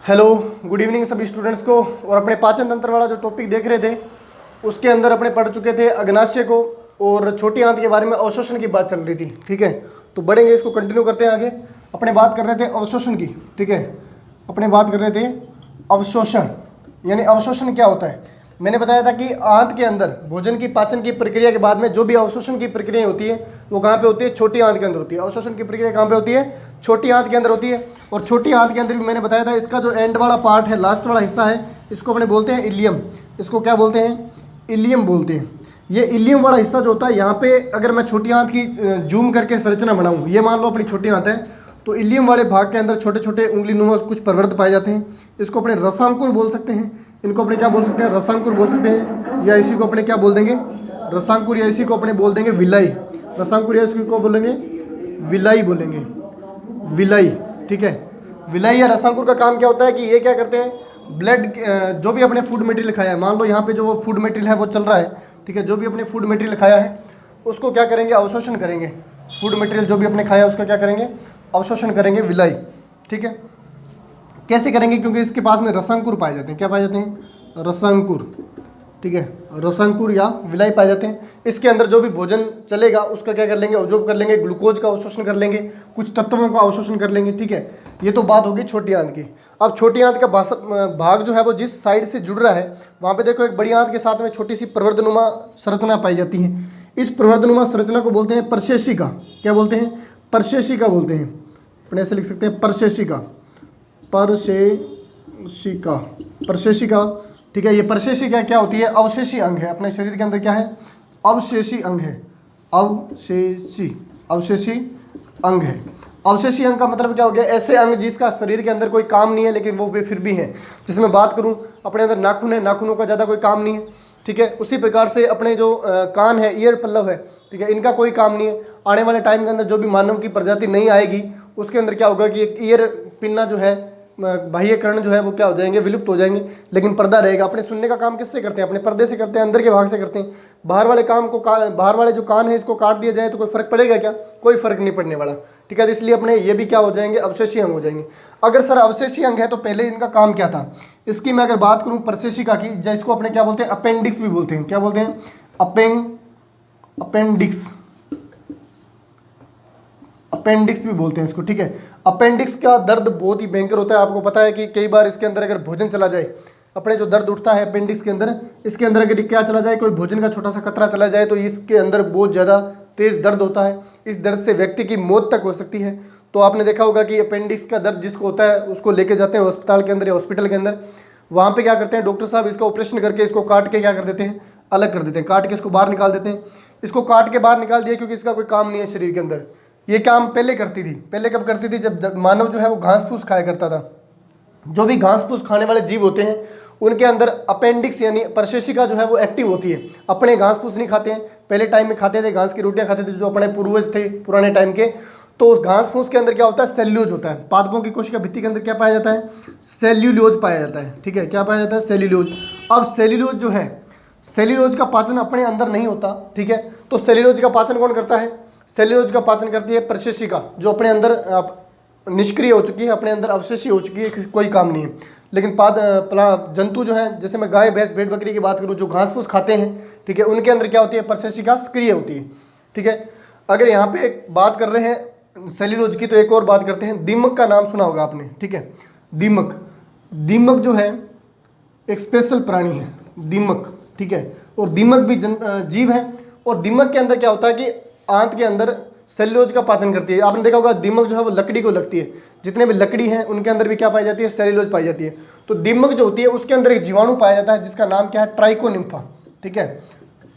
Hello, good evening सभी students को। और अपने पाचन तंत्र वाला जो टॉपिक देख रहे थे उसके अंदर अपने पढ़ चुके थे अग्नाशय को और छोटी आंत के बारे में अवशोषण की बात चल रही थी। ठीक है, तो बढ़ेंगे, इसको कंटिन्यू करते हैं आगे। अपने बात कर रहे थे अवशोषण की। ठीक है, अपने बात कर रहे थे अवशोषण, यानी अवशोषण क्या होता है। मैंने बताया था कि आंत के अंदर भोजन की पाचन की प्रक्रिया के बाद में जो भी अवशोषण की प्रक्रिया होती है वो कहाँ पे होती है? छोटी आंत के अंदर होती है। अवशोषण की प्रक्रिया कहाँ पे होती है? छोटी आंत के अंदर होती है। और छोटी आंत के अंदर भी मैंने बताया था इसका जो एंड वाला पार्ट है, लास्ट वाला हिस्सा है, इसको अपने बोलते हैं इलियम। इसको क्या बोलते हैं? इलियम बोलते हैं। ये इलियम वाला हिस्सा जो होता है, यहाँ पे अगर मैं छोटी आंत की जूम करके संरचना बनाऊँ, ये मान लो अपनी छोटी आंत है, तो इलियम वाले भाग के अंदर छोटे छोटे उंगली नुमा कुछ प्रवर्त पाए जाते हैं। इसको अपने रसांकुर बोल सकते हैं। इनको अपने क्या बोल सकते हैं? रसांकुर बोल सकते हैं। या इसी को अपने क्या बोल देंगे? रसांकुर। या इसी को अपने बोल देंगे विलाई। रसांकुर या इसी को बोलेंगे विलाई, बोलेंगे विलाई। ठीक है, विलाई या रसांकुर का काम क्या होता है कि ये क्या करते हैं? ब्लड, जो भी अपने फूड मटेरियल खाया है, मान लो यहाँ पे जो फूड मटेरियल है वो चल रहा है, ठीक है, जो भी अपने फूड मटेरियल खाया है उसको क्या करेंगे? अवशोषण करेंगे। फूड मटेरियल जो भी अपने खाया उसका क्या करेंगे? अवशोषण करेंगे, विलाई। ठीक है, कैसे करेंगे? क्योंकि इसके पास में रसांकुर पाए जाते हैं। क्या पाए जाते हैं? रसांकुर। ठीक है, रसांकुर या विलाई पाए जाते हैं। इसके अंदर जो भी भोजन चलेगा उसका क्या कर लेंगे? अवजॉर्ब कर लेंगे, ग्लूकोज का अवशोषण कर लेंगे, कुछ तत्वों का अवशोषण कर लेंगे। ठीक है, ये तो बात होगी छोटी आंत की। अब छोटी आंत का भाग जो है वो जिस साइड से जुड़ रहा है वहाँ पे देखो एक बड़ी आंत के साथ में छोटी सी प्रवर्धनुमा संरचना पाई जाती है। इस प्रवर्धनुमा संरचना को बोलते हैं परशेषिका। क्या बोलते हैं? परशेषिका बोलते हैं। अपने ऐसे लिख सकते हैं परशेषिका, परशेषिका, परशेषिका। ठीक है, ये परशेषिका क्या होती है? अवशेषी अंग है। अपने शरीर के अंदर क्या है? अवशेषी अंग है। अवशेषी अंग है। अवशेषी अंग का मतलब क्या हो गया? ऐसे अंग जिसका शरीर के अंदर कोई काम नहीं है लेकिन वो भी फिर भी है। जैसे मैं बात करूं, अपने अंदर नाखून है, नाखूनों का ज़्यादा कोई काम नहीं है। ठीक है, उसी प्रकार से अपने जो कान है, ईयर पल्लव है, ठीक है, इनका कोई काम नहीं है। आने वाले टाइम के अंदर जो भी मानव की प्रजाति नहीं आएगी उसके अंदर क्या होगा कि एक ईयर पिन्ना जो है, बाह्य कर्ण जो है वो क्या हो जाएंगे? विलुप्त हो जाएंगे, लेकिन पर्दा रहेगा। अपने सुनने का काम किससे करते हैं? अपने पर्दे से करते हैं, अंदर के भाग से करते हैं। बाहर वाले काम को बाहर वाले जो कान है इसको काट दिया जाए तो कोई फर्क पड़ेगा क्या? कोई फर्क नहीं पड़ने वाला। ठीक है, तो इसलिए अपने ये भी क्या हो जाएंगे? अवशेषी अंग हो जाएंगे। अगर सर अवशेषी अंग है तो पहले इनका काम क्या था? इसकी मैं अगर बात करूं परशेषिका की, जिसको अपने क्या बोलते हैं? अपेंडिक्स भी बोलते हैं। क्या बोलते हैं? अपेंडिक्स, अपेंडिक्स भी बोलते हैं इसको। ठीक है, अपेंडिक्स का दर्द बहुत ही भयंकर होता है। आपको पता है कि कई बार इसके अंदर अगर भोजन चला जाए, अपने जो दर्द उठता है अपेंडिक्स के अंदर, इसके अंदर अगर क्या चला जाए, कोई भोजन का छोटा सा कतरा चला जाए तो इसके अंदर बहुत ज़्यादा तेज दर्द होता है। इस दर्द से व्यक्ति की मौत तक हो सकती है। तो आपने देखा होगा कि अपेंडिक्स का दर्द जिसको होता है उसको लेके जाते हैं अस्पताल के अंदर या हॉस्पिटल के अंदर। वहाँ पे क्या करते हैं डॉक्टर साहब? इसका ऑपरेशन करके इसको काट के क्या कर देते हैं? अलग कर देते हैं, काट के इसको बाहर निकाल देते हैं। इसको काट के बाहर निकाल दिया क्योंकि इसका कोई काम नहीं है शरीर के अंदर। ये काम पहले करती थी। पहले कब करती थी? जब मानव जो है वो घास फूस खाया करता था। जो भी घास फूस खाने वाले जीव होते हैं उनके अंदर अपेंडिक्स यानी परशेषिका जो है वो एक्टिव होती है। अपने घास फूस नहीं खाते हैं, पहले टाइम में खाते थे, घास की रोटियां खाते थे जो अपने पूर्वज थे पुराने टाइम के। तो घास फूस के अंदर क्या होता है? सेल्यूलोज होता है। पादपों की कोशिका भित्ति के अंदर क्या पाया जाता है? सेल्यूलोज पाया जाता है। ठीक है, क्या पाया जाता है? सेल्यूलोज। अब सेल्यूलोज जो है, सेल्यूलोज का पाचन अपने अंदर नहीं होता। ठीक है, तो सेल्यूलोज का पाचन कौन करता है? सेल्यूलोज का पाचन करती है परशेषिका, जो अपने अंदर निष्क्रिय हो चुकी है, अपने अंदर अवशेषी हो चुकी है, कोई काम नहीं है। लेकिन जंतु जो है, जैसे मैं गाय भैंस भेड़ बकरी की बात करूँ जो घास फूस खाते हैं, ठीक है, उनके अंदर क्या होती है? परशेषिका सक्रिय होती है। ठीक है, अगर यहाँ पे बात कर रहे हैं सेल्यूलोज की तो एक और बात करते हैं। दीमक का नाम सुना होगा आपने। ठीक है, दीमक, दीमक जो है एक स्पेशल प्राणी है, दीमक। ठीक है, और दीमक भी जीव है। और दीमक के अंदर क्या होता है कि आंत के अंदर सेल्यूलोज का पाचन करती है। आपने देखा होगा दीमक जो है वो लकड़ी को लगती है। जितने भी लकड़ी हैं उनके अंदर भी क्या पाई जाती है? सेल्यूलोज पाई जाती है। तो दीमक जो होती है उसके अंदर एक जीवाणु पाया जाता है जिसका नाम क्या है? ट्राइकोनिम्फा। ठीक है,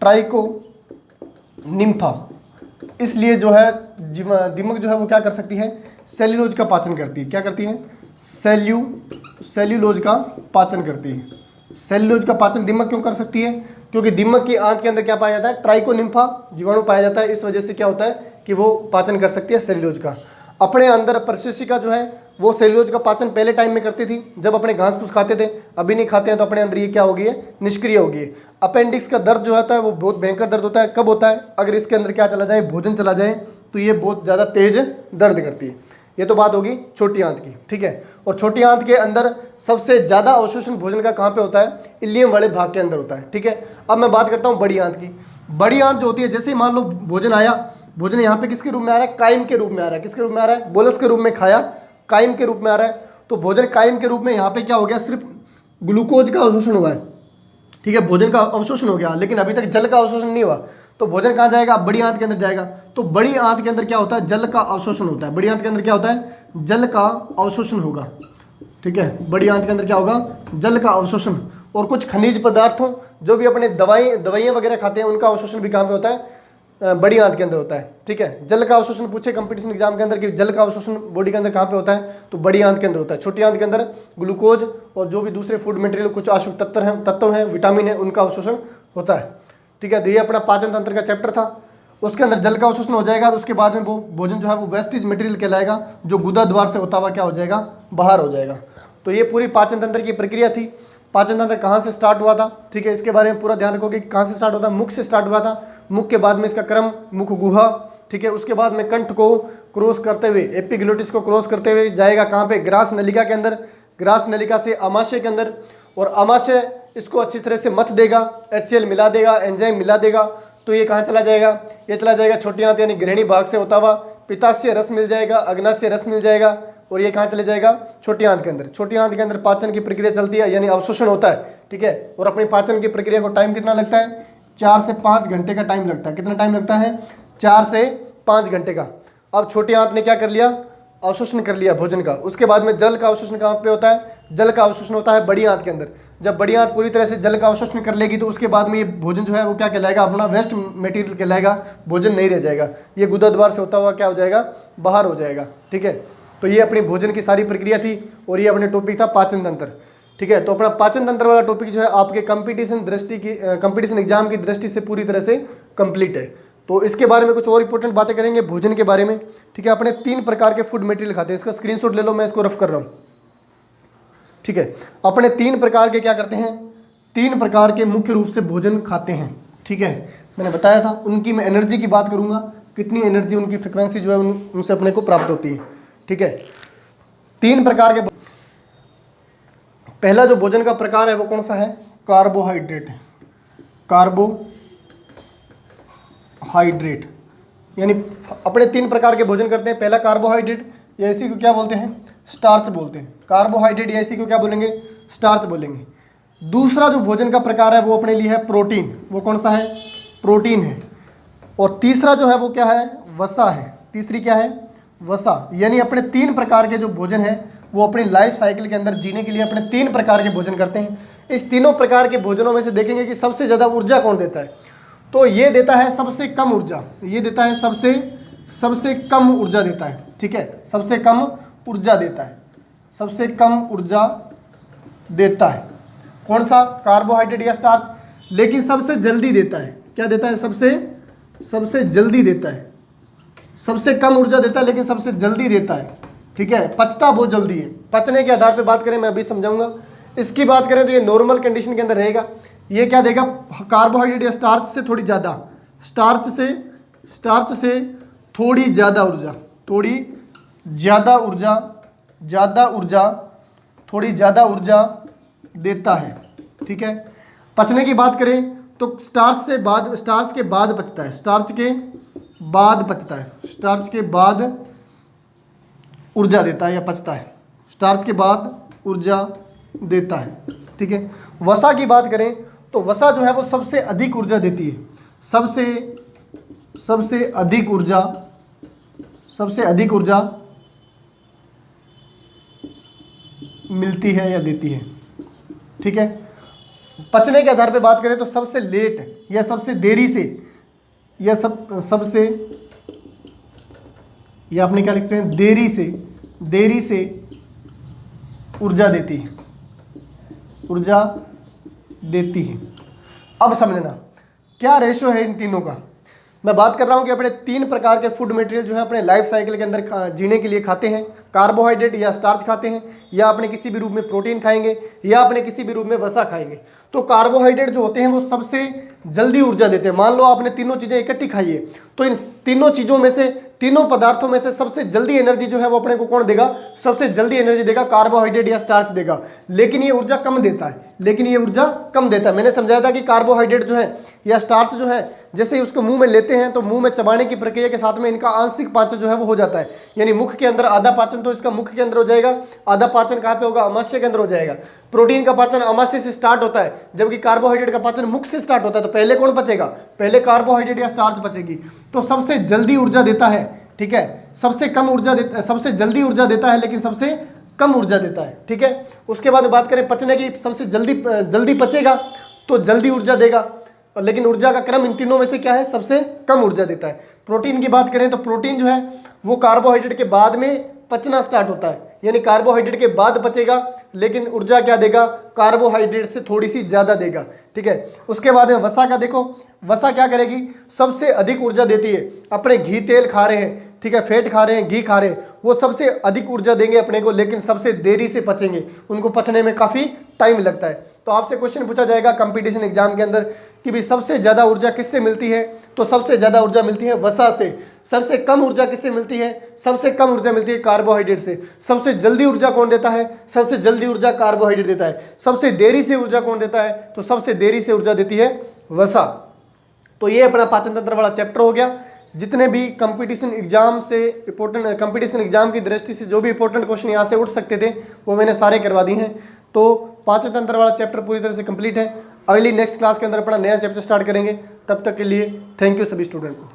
ट्राइकोनिम्फा। इसलिए जो है दीमक जो है वो क्या कर सकती है? सेल्यूलोज का पाचन करती है। क्या करती है? सेल्यूलोज का पाचन करती है। सेल्यूलोज का पाचन दीमक क्यों कर सकती है? क्योंकि दीमक की आंत के अंदर क्या पाया जाता है? ट्राइकोनिम्फा जीवाणु पाया जाता है। इस वजह से क्या होता है कि वो पाचन कर सकती है सेल्यूलोज का। अपने अंदर परशेषिका जो है वो सेल्यूलोज का पाचन पहले टाइम में करती थी जब अपने घास फूस खाते थे। अभी नहीं खाते हैं तो अपने अंदर ये क्या हो गई है? निष्क्रिय हो गई है। अपेंडिक्स का दर्द जो होता है वो बहुत भयंकर दर्द होता है। कब होता है? अगर इसके अंदर क्या चला जाए? भोजन चला जाए तो ये बहुत ज़्यादा तेज दर्द करती है। ये तो बात होगी छोटी आंत की, ठीक है। और छोटी आंत के अंदर सबसे ज़्यादा अवशोषण भोजन का कहाँ पे होता है? इलियम वाले भाग के अंदर होता है, ठीक है। अब मैं बात करता हूँ बड़ी आंत की। बड़ी आंत जो होती है, जैसे ही मान लो भोजन आया, भोजन यहाँ पे किसके रूप में आ रहा है? कायम के रूप में आ रहा है। किसके रूप में आ रहा है? बोलस के रूप में खाया, कायम के रूप में आ रहा है। तो भोजन कायम के रूप में यहाँ पे क्या हो गया? सिर्फ ग्लूकोज का अवशोषण हुआ है, ठीक है, भोजन का अवशोषण हो गया, लेकिन अभी तक जल का अवशोषण नहीं हुआ। तो भोजन कहाँ जाएगा? बड़ी आंत के अंदर जाएगा। तो बड़ी आंत के अंदर क्या होता है? जल का अवशोषण होता है। बड़ी आंत के अंदर क्या होता है? जल का अवशोषण होगा, ठीक है। बड़ी आंत के अंदर क्या होगा? जल का अवशोषण। और कुछ खनिज पदार्थों, जो भी अपने दवाइयाँ वगैरह खाते हैं, उनका अवशोषण भी कहाँ पे होता है? बड़ी आंत के अंदर होता है, ठीक है। जल का अवशोषण पूछे कंपटीशन एग्जाम के अंदर कि जल का अवशोषण बॉडी के अंदर कहाँ पे होता है? तो बड़ी आंत के अंदर होता है। छोटी आंत के अंदर ग्लूकोज और जो भी दूसरे फूड मटेरियल, कुछ आवश्यक तत्व हैं, विटामिन है, उनका अवशोषण होता है, ठीक है। तो ये अपना पाचन तंत्र का चैप्टर था। उसके अंदर जल का अवशोषण हो जाएगा, और उसके बाद में वो भोजन जो है वो वेस्टेज मटेरियल कहलाएगा, जो गुदा द्वार से होता हुआ क्या हो जाएगा? बाहर हो जाएगा। तो ये पूरी पाचन तंत्र की प्रक्रिया थी। पाचन तंत्र कहाँ से स्टार्ट हुआ था, ठीक है, इसके बारे में पूरा ध्यान रखोगे कि कहाँ से स्टार्ट होता है। मुख से स्टार्ट हुआ था। मुख के बाद में इसका क्रम मुख गुहा, ठीक है। उसके बाद में कंठ को क्रॉस करते हुए, एपिग्लोटिस को क्रॉस करते हुए जाएगा कहाँ पे? ग्रास नलिका के अंदर। ग्रास नलिका से आमाशय के अंदर, और आमाशय इसको अच्छी तरह से मथ देगा, HCl मिला देगा, एंजाइम मिला देगा। तो ये कहाँ चला जाएगा? ये चला जाएगा छोटी आंत यानी ग्रहणी भाग से होता हुआ, पित्ताशय रस मिल जाएगा, अग्नाशय रस मिल जाएगा, और ये कहाँ चले जाएगा? छोटी आंत के अंदर। छोटी आंत के अंदर पाचन की प्रक्रिया चलती है, यानी अवशोषण होता है, ठीक है। और अपनी पाचन की प्रक्रिया को टाइम कितना लगता है? 4 से 5 घंटे का टाइम लगता है। कितना टाइम लगता है? 4 से 5 घंटे का। अब छोटी आंत ने क्या कर लिया? अवशोषण कर लिया भोजन का। उसके बाद में जल का अवशोषण कहाँ पे होता है? जल का अवशोषण होता है बड़ी आंत के अंदर। जब बड़ी आंत पूरी तरह से जल का अवशोषण कर लेगी, तो उसके बाद में ये भोजन जो है वो क्या कहलाएगा? अपना वेस्ट मटेरियल कहलाएगा, भोजन नहीं रह जाएगा। ये गुदा द्वार से होता हुआ क्या हो जाएगा? बाहर हो जाएगा, ठीक है। तो ये अपनी भोजन की सारी प्रक्रिया थी, और ये अपने टॉपिक था पाचन तंत्र, ठीक है। तो अपना पाचन तंत्र वाला टॉपिक जो है आपके कंपटीशन एग्जाम की दृष्टि से पूरी तरह से कंप्लीट है। तो इसके बारे में कुछ और इंपॉर्टेंट बातें करेंगे भोजन के बारे में, ठीक है। अपने 3 प्रकार के फूड मटेरियल खाते हैं। इसका स्क्रीनशॉट ले लो, मैं इसको रफ कर रहा हूँ, ठीक है। अपने 3 प्रकार के क्या करते हैं? 3 प्रकार के मुख्य रूप से भोजन खाते हैं, ठीक है। मैंने बताया था, उनकी मैं एनर्जी की बात करूंगा, कितनी एनर्जी, उनकी फ्रिक्वेंसी जो है उनसे अपने को प्राप्त होती है, ठीक है। 3 प्रकार के। पहला जो भोजन का प्रकार है वो कौन सा है? कार्बोहाइड्रेट। कार्बोहाइड्रेट यानी अपने 3 प्रकार के भोजन करते हैं। पहला कार्बोहाइड्रेट, या इसी को क्या बोलते हैं? स्टार्च बोलते हैं। कार्बोहाइड्रेट या इसी को क्या बोलेंगे? स्टार्च बोलेंगे। दूसरा जो भोजन का प्रकार है वो अपने लिए है प्रोटीन। वो कौन सा है? प्रोटीन है। और तीसरा जो है वो क्या है? वसा है। तीसरी क्या है? वसा। यानी अपने 3 प्रकार के जो भोजन है वो अपनी लाइफ साइकिल के अंदर जीने के लिए अपने 3 प्रकार के भोजन करते हैं। इस तीनों प्रकार के भोजनों में से देखेंगे कि सबसे ज़्यादा ऊर्जा कौन देता है। तो ये देता है सबसे कम ऊर्जा, ये देता है सबसे कम ऊर्जा देता है, ठीक है। सबसे कम ऊर्जा देता है, सबसे कम ऊर्जा देता है। कौन सा? कार्बोहाइड्रेट या स्टार्च। लेकिन सबसे जल्दी देता है। क्या देता है? सबसे जल्दी देता है। सबसे कम ऊर्जा देता है लेकिन सबसे जल्दी देता है, ठीक है। पचता बहुत जल्दी है। पचने के आधार पर बात करें, मैं अभी समझाऊंगा। इसकी बात करें तो ये नॉर्मल कंडीशन के अंदर रहेगा। ये क्या देगा? कार्बोहाइड्रेट या स्टार्च से थोड़ी ज़्यादा, स्टार्च से थोड़ी ज़्यादा ऊर्जा, थोड़ी ज़्यादा ऊर्जा देता है, ठीक है। पचने की बात करें तो स्टार्च के बाद पचता है, स्टार्च के बाद ऊर्जा देता है या पचता है, स्टार्च के बाद ऊर्जा देता है, ठीक है। वसा की बात करें तो वसा जो है वो सबसे अधिक ऊर्जा देती है। सबसे अधिक ऊर्जा मिलती है या देती है, ठीक है। पचने के आधार पे बात करें तो सबसे लेट या सबसे देरी से या सबसे या अपने क्या लिखते हैं? देरी से ऊर्जा देती है। अब समझना क्या रेशो है इन तीनों का। मैं बात कर रहा हूं कि अपने 3 प्रकार के फूड मटेरियल जो है अपने लाइफ साइकिल के अंदर जीने के लिए खाते हैं। कार्बोहाइड्रेट या स्टार्च खाते हैं, या अपने किसी भी रूप में प्रोटीन खाएंगे, या अपने किसी भी रूप में वसा खाएंगे। तो कार्बोहाइड्रेट जो होते हैं वो सबसे जल्दी ऊर्जा देते हैं। मान लो आपने तीनों चीज़ें इकट्ठी खाई है, तो इन तीनों चीज़ों में से तीनों पदार्थों में से सबसे जल्दी एनर्जी जो है वो अपने को कौन देगा, सबसे जल्दी एनर्जी देगा कार्बोहाइड्रेट या स्टार्च देगा, लेकिन ये ऊर्जा कम देता है, मैंने समझाया था कि कार्बोहाइड्रेट जो है या स्टार्च जो है जैसे ही उसको मुंह में लेते हैं तो मुंह में चबाने की प्रक्रिया के साथ में इनका आंशिक पाचन जो है वो हो जाता है, यानी मुख के अंदर आधा पाचन तो इसका मुख के अंदर हो जाएगा, आधा पाचन कहाँ पे होगा, अमाशय के अंदर हो जाएगा। प्रोटीन का पाचन अमाशय से स्टार्ट होता है, जबकि कार्बोहाइड्रेट का पाचन मुख से स्टार्ट होता है। तो पहले कौन बचेगा, पहले कार्बोहाइड्रेट या स्टार्च बचेगी। तो सबसे जल्दी ऊर्जा देता है, ठीक है, सबसे जल्दी ऊर्जा देता है लेकिन सबसे कम ऊर्जा देता है, ठीक है। उसके बाद बात करें पचने की, सबसे जल्दी पचेगा तो जल्दी ऊर्जा देगा, लेकिन ऊर्जा का क्रम इन तीनों में से क्या है, सबसे कम ऊर्जा देता है। प्रोटीन की बात करें तो प्रोटीन जो है वो कार्बोहाइड्रेट के बाद में पचना स्टार्ट होता है, यानी कार्बोहाइड्रेट के बाद पचेगा लेकिन ऊर्जा क्या देगा, कार्बोहाइड्रेट से थोड़ी सी ज्यादा देगा, ठीक है। उसके बाद में वसा का देखो, वसा क्या करेगी, सबसे अधिक ऊर्जा देती है। अपने घी तेल खा रहे हैं, ठीक है, फैट खा रहे हैं, घी खा रहे हैं, वो सबसे अधिक ऊर्जा देंगे अपने को, लेकिन सबसे देरी से पचेंगे, उनको पचने में काफी टाइम लगता है। तो आपसे क्वेश्चन पूछा जाएगा कंपटीशन एग्जाम के अंदर कि भाई सबसे ज्यादा ऊर्जा किससे मिलती है, तो सबसे ज्यादा ऊर्जा मिलती है वसा से। सबसे कम ऊर्जा किससे मिलती है, सबसे कम ऊर्जा मिलती है कार्बोहाइड्रेट से। सबसे जल्दी ऊर्जा कौन देता है, सबसे जल्दी ऊर्जा कार्बोहाइड्रेट देता है। सबसे देरी से ऊर्जा कौन देता है, तो सबसे देरी से ऊर्जा देती है वसा। तो ये अपना पाचन तंत्र वाला चैप्टर हो गया। जितने भी कंपटीशन एग्जाम से इंपॉर्टेंट, कंपटीशन एग्जाम की दृष्टि से जो भी इंपॉर्टेंट क्वेश्चन यहाँ से उठ सकते थे वो मैंने सारे करवा दिए हैं। तो पाचन तंत्र वाला चैप्टर पूरी तरह से कंप्लीट है। अगली नेक्स्ट क्लास के अंदर अपना नया चैप्टर स्टार्ट करेंगे। तब तक के लिए थैंक यू सभी स्टूडेंट को।